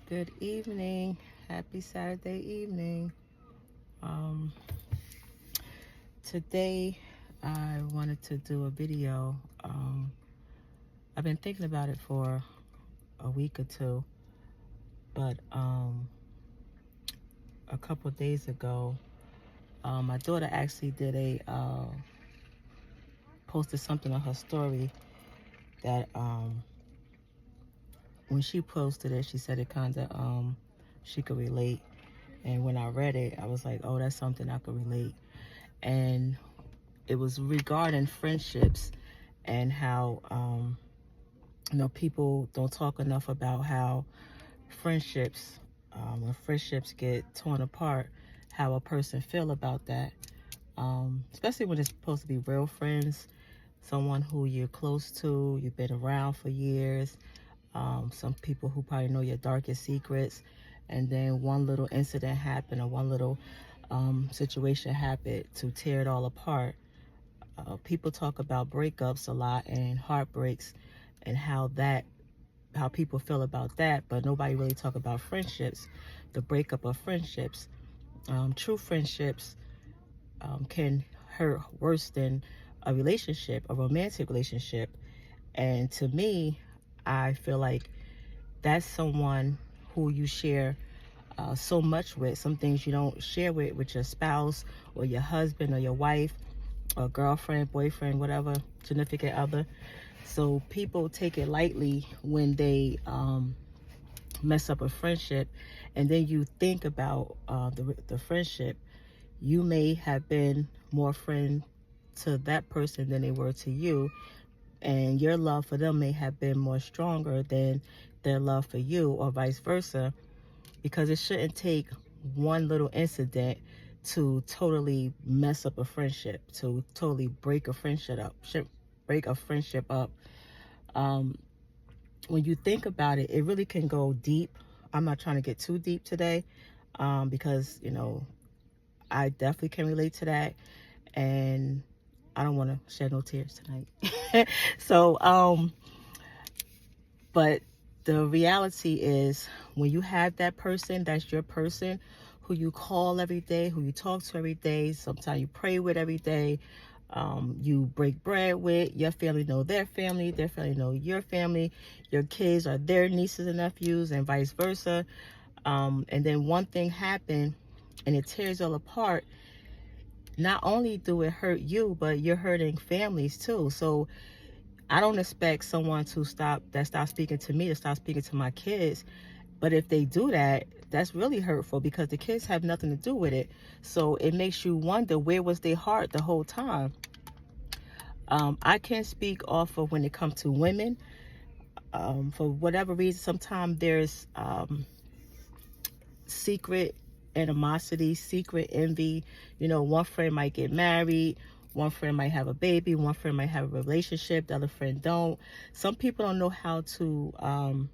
Good evening. Happy Saturday evening. Um, Today I wanted to do a video. I've been thinking about it for a week or two, but a couple of days ago, my daughter actually did posted something on her story that when she posted it, she said it kind of she could relate. And when I read it, I was like, oh, that's something I could relate. And it was regarding friendships and how people don't talk enough about how friendships, when friendships get torn apart, how a person feel about that, especially when it's supposed to be real friends, someone who you're close to, you've been around for years, some people who probably know your darkest secrets, and then one little incident happened or one little situation happened to tear it all apart. People talk about breakups a lot and heartbreaks and how people feel about that, but nobody really talk about friendships, the breakup of friendships. True friendships can hurt worse than a relationship, a romantic relationship. And to me, I feel like that's someone who you share so much with, some things you don't share with your spouse or your husband or your wife or girlfriend, boyfriend, whatever, significant other. So people take it lightly when they mess up a friendship, and then you think about the friendship. You may have been more friend to that person than they were to you, and your love for them may have been more stronger than their love for you, or vice versa, because it shouldn't take one little incident to totally mess up a friendship, to totally break a friendship up, Um, when you think about it, it really can go deep. I'm not trying to get too deep today, because I definitely can relate to that, and I don't want to shed no tears tonight. So, but the reality is, when you have that person, that's your person, who you call every day, who you talk to every day, sometimes you pray with every day, you break bread with, your family know their family know your family, your kids are their nieces and nephews, and vice versa. And then one thing happened and it tears all apart. Not only do it hurt you, but you're hurting families too. So I don't expect someone to stop speaking to me to stop speaking to my kids. But if they do that, that's really hurtful, because the kids have nothing to do with it. So it makes you wonder, where was their heart the whole time? I can't speak off of when it comes to women. For whatever reason, sometimes there's secret animosity, secret envy. One friend might get married, one friend might have a baby, one friend might have a relationship, the other friend don't. Some people don't know how to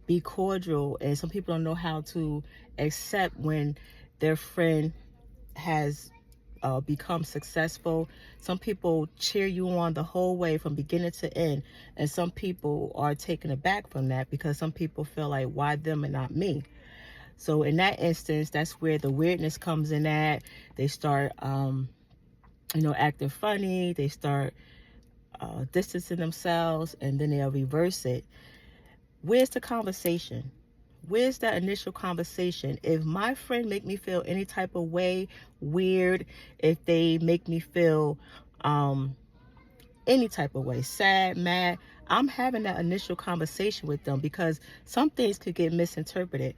be cordial, and some people don't know how to accept when their friend has become successful. Some people cheer you on the whole way from beginning to end, and some people are taken aback from that, because some people feel like, why them and not me? So in that instance, that's where the weirdness comes in at. They start acting funny, they start distancing themselves, and then they'll reverse it. Where's the conversation? Where's that initial conversation? If my friend make me feel any type of way, weird, if they make me feel any type of way, sad, mad, I'm having that initial conversation with them, because some things could get misinterpreted.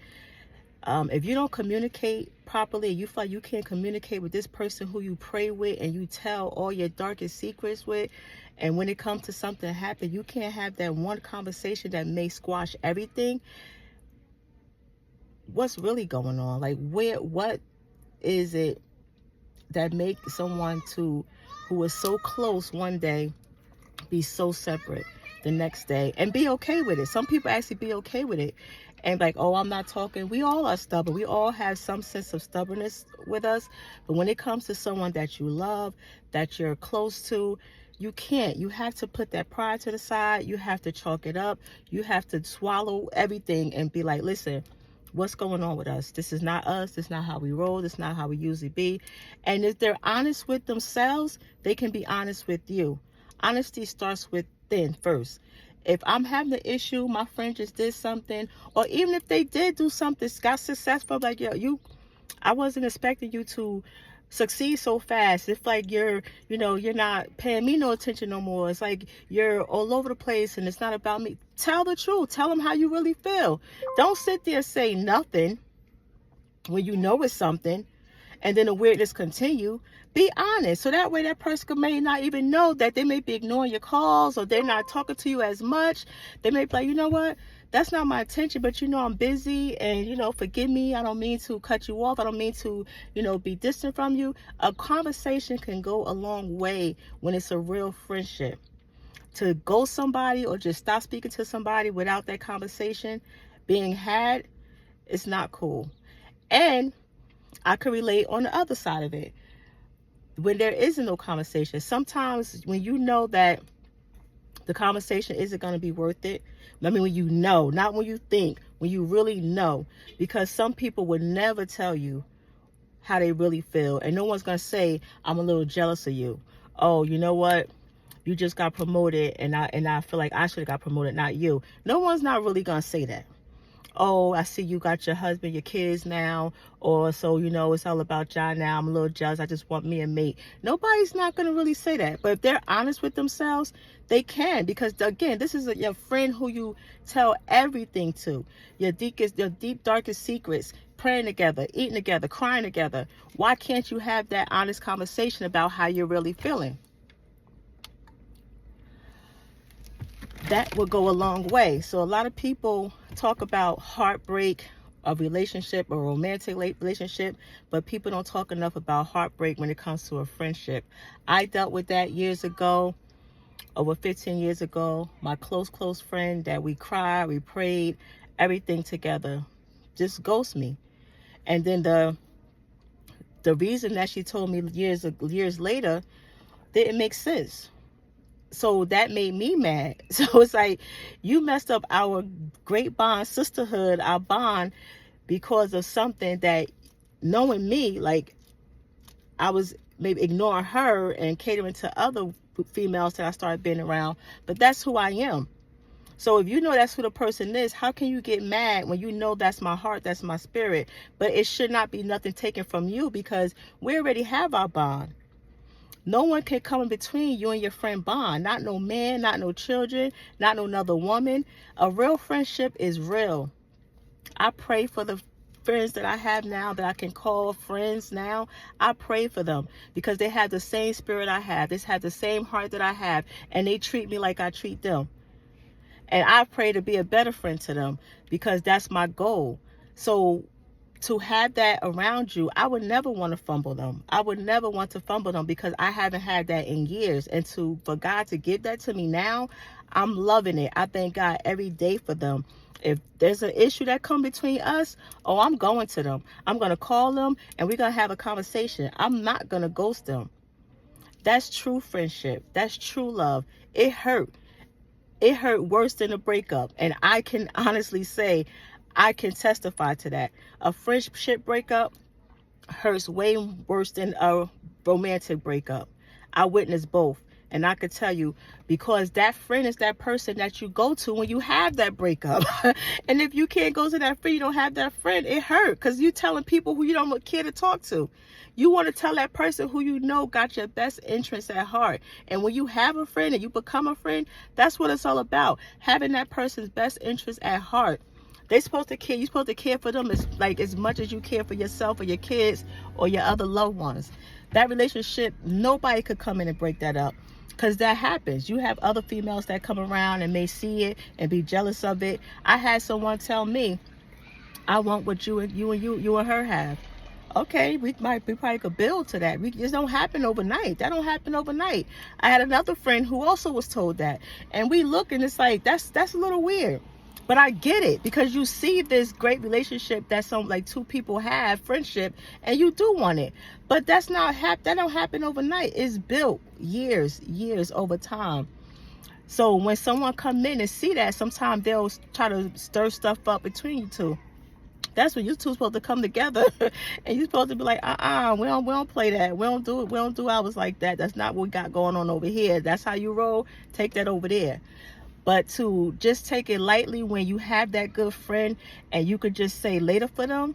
If you don't communicate properly, you feel like you can't communicate with this person who you pray with and you tell all your darkest secrets with, and when it comes to something happen, you can't have that one conversation that may squash everything. What's really going on? Like, what is it that make someone who is so close one day be so separate the next day and be okay with it? Some people actually be okay with it and like, oh, I'm not talking. We all are stubborn. We all have some sense of stubbornness with us. But when it comes to someone that you love, that you're close to, You can't. You have to put that pride to the side. You have to chalk it up. You have to swallow everything and be like, listen, what's going on with us? This is not us. This is not how we roll. This is not how we usually be. And if they're honest with themselves, they can be honest with you. Honesty starts within first. If I'm having an issue, my friend just did something, or even if they did do something, got successful, like, yo, I wasn't expecting you to succeed so fast. It's like you're not paying me no attention no more. It's like you're all over the place and it's not about me. Tell the truth. Tell them how you really feel. Don't sit there and say nothing when you know it's something and then the weirdness continue. Be honest. So that way that person may not even know that they may be ignoring your calls, or they're not talking to you as much. They may be like, you know what? That's not my intention, but I'm busy, and forgive me. I don't mean to cut you off. I don't mean to, be distant from you. A conversation can go a long way when it's a real friendship. To ghost somebody or just stop speaking to somebody without that conversation being had, it's not cool. And I could relate on the other side of it. When there isn't no conversation, sometimes when you know that the conversation isn't going to be worth it. I mean, when you know, not when you think, when you really know, because some people would never tell you how they really feel. And no one's going to say, I'm a little jealous of you. Oh, you know what? You just got promoted and I feel like I should have got promoted, not you. No one's not really going to say that. Oh, I see you got your husband, your kids now, or so, it's all about y'all now. I'm a little jealous. I just want me a mate. Nobody's not going to really say that. But if they're honest with themselves, they can. Because, again, this is your friend who you tell everything to. Your deep, darkest secrets. Praying together, eating together, crying together. Why can't you have that honest conversation about how you're really feeling? That would go a long way. So a lot of people talk about heartbreak, a relationship, a romantic relationship, but people don't talk enough about heartbreak when it comes to a friendship. I dealt with that years ago, over 15 years ago. My close friend that we cried, we prayed, everything together, just ghost me. And then the reason that she told me years later didn't make sense. So that made me mad. So it's like, you messed up our great bond, sisterhood, our bond, because of something that, knowing me, like I was maybe ignoring her and catering to other females that I started being around. But that's who I am. So if you know that's who the person is, how can you get mad when you know that's my heart, that's my spirit? But it should not be nothing taken from you, because we already have our bond. No one can come in between you and your friend bond. Not no man, not no children, not no another woman. A real friendship is real. I pray for the friends that I have now, that I can call friends now. I pray for them because they have the same spirit I have. They have the same heart that I have, and they treat me like I treat them. And I pray to be a better friend to them, because that's my goal. So to have that around you, I would never want to fumble them. I would never want to fumble them, because I haven't had that in years. And for God to give that to me now, I'm loving it. I thank God every day for them. If there's an issue that come between us, I'm going to them. I'm going to call them and we're going to have a conversation. I'm not going to ghost them. That's true friendship. That's true love. It hurt. It hurt worse than a breakup. And I can honestly say, I can testify to that. A friendship breakup hurts way worse than a romantic breakup. I witnessed both. And I could tell you, because that friend is that person that you go to when you have that breakup. And if you can't go to that friend, you don't have that friend, it hurt, because you're telling people who you don't care to talk to. You want to tell that person who you know got your best interests at heart. And when you have a friend and you become a friend, that's what it's all about. Having that person's best interests at heart. They're supposed to care. You're supposed to care for them as much as you care for yourself or your kids or your other loved ones. That relationship, nobody could come in and break that up, because that happens. You have other females that come around and may see it and be jealous of it. I had someone tell me, I want what you and her have. Okay, we probably could build to that. This don't happen overnight. That don't happen overnight. I had another friend who also was told that, and we look and it's like, that's a little weird. But I get it, because you see this great relationship that some like two people have, friendship, and you do want it. But that don't happen overnight. It's built years over time. So when someone come in and see that, sometimes they'll try to stir stuff up between you two. That's when you two supposed to come together and you're supposed to be like, we don't play that. We don't do it. We don't do ours like that. That's not what we got going on over here. That's how you roll. Take that over there. But to just take it lightly when you have that good friend and you could just say later for them,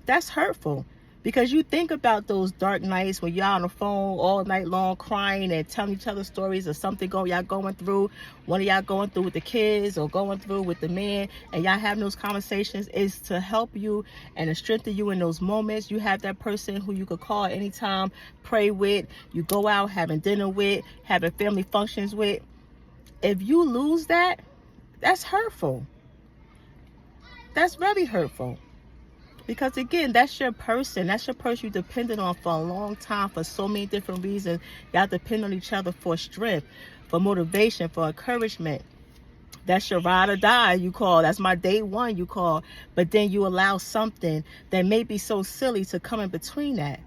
that's hurtful. Because you think about those dark nights when y'all on the phone all night long crying and telling each other stories of something y'all going through, one of y'all going through with the kids or going through with the man, and y'all having those conversations is to help you and to strengthen you in those moments. You have that person who you could call anytime, pray with, you go out having dinner with, having family functions with. If you lose that, that's hurtful. That's very hurtful. Because again, that's your person. That's your person you depended on for a long time for so many different reasons. Y'all depend on each other for strength, for motivation, for encouragement. That's your ride or die, you call. That's my day one, you call. But then you allow something that may be so silly to come in between that.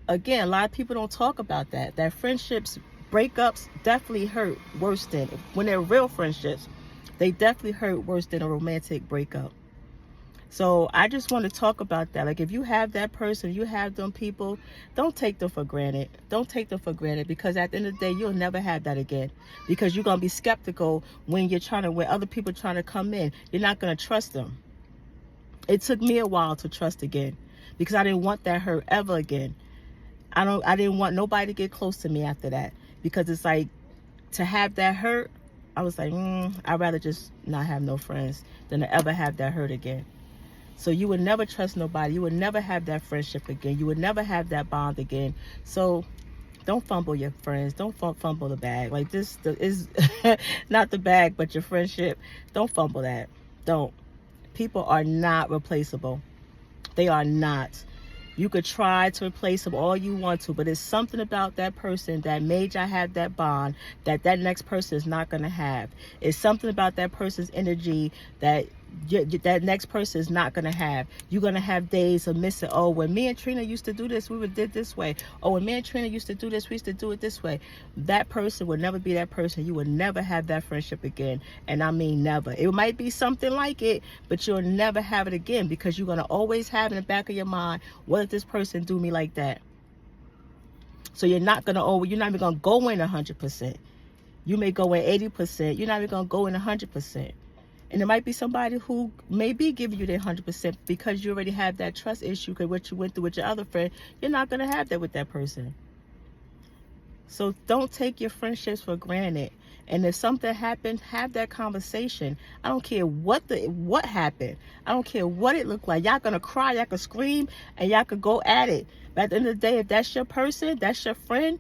Again, a lot of people don't talk about that. That friendships, breakups definitely hurt worse than, when they're real friendships, they definitely hurt worse than a romantic breakup. So I just want to talk about that. Like, if you have that person, you have them people, don't take them for granted. Don't take them for granted, because at the end of the day, you'll never have that again. Because you're going to be skeptical when other people are trying to come in. You're not going to trust them. It took me a while to trust again, because I didn't want that hurt ever again. I didn't want nobody to get close to me after that, because it's like, to have that hurt, I was like, I'd rather just not have no friends than to ever have that hurt again. So you would never trust nobody. You would never have that friendship again. You would never have that bond again. So don't fumble your friends. Don't fumble the bag. Like, this is not the bag, but your friendship. Don't fumble that. Don't. People are not replaceable. They are not. You could try to replace them all you want to, but it's something about that person that made y'all have that bond that next person is not going to have. It's something about that person's energy that that next person is not going to have. You're going to have days of missing. Oh, when me and Trina used to do this, we did this way. Oh, when me and Trina used to do this, we used to do it this way. That person would never be that person. You would never have that friendship again. And I mean never. It might be something like it, but you'll never have it again, because you're going to always have in the back of your mind, what if this person do me like that? So you're not even going to go in 100%. You may go in 80%. You're not even going to go in 100%. And it might be somebody who may be giving you their 100%, because you already have that trust issue, because what you went through with your other friend, you're not going to have that with that person. So don't take your friendships for granted. And if something happened, have that conversation. I don't care what happened. I don't care what it looked like. Y'all going to cry, y'all can scream, and y'all could go at it. But at the end of the day, if that's your person, that's your friend,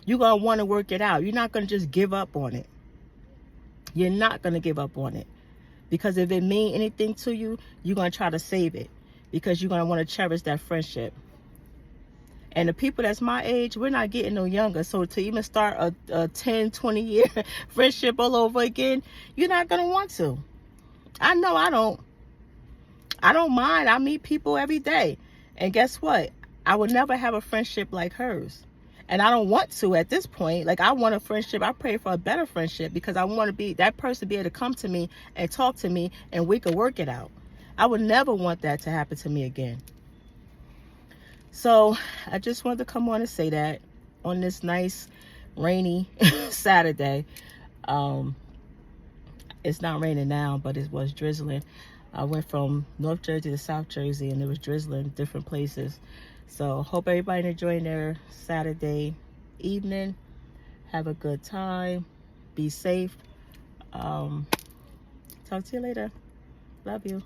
you're going to want to work it out. You're not going to just give up on it. You're not going to give up on it. Because if it means anything to you, you're going to try to save it, because you're going to want to cherish that friendship. And the people that's my age, we're not getting no younger. So to even start a 10, 20-year friendship all over again, you're not going to want to. I know I don't. I don't mind. I meet people every day. And guess what? I would never have a friendship like hers. And I don't want to at this point. Like, I want a friendship. I pray for a better friendship, because I want to be that person, be able to come to me and talk to me, and we could work it out. I would never want that to happen to me again. So I just wanted to come on and say that on this nice rainy Saturday. It's not raining now, but it was drizzling. I went from North Jersey to South Jersey, and it was drizzling different places. So hope everybody enjoying their Saturday evening. Have a good time. Be safe. Talk to you later. Love you.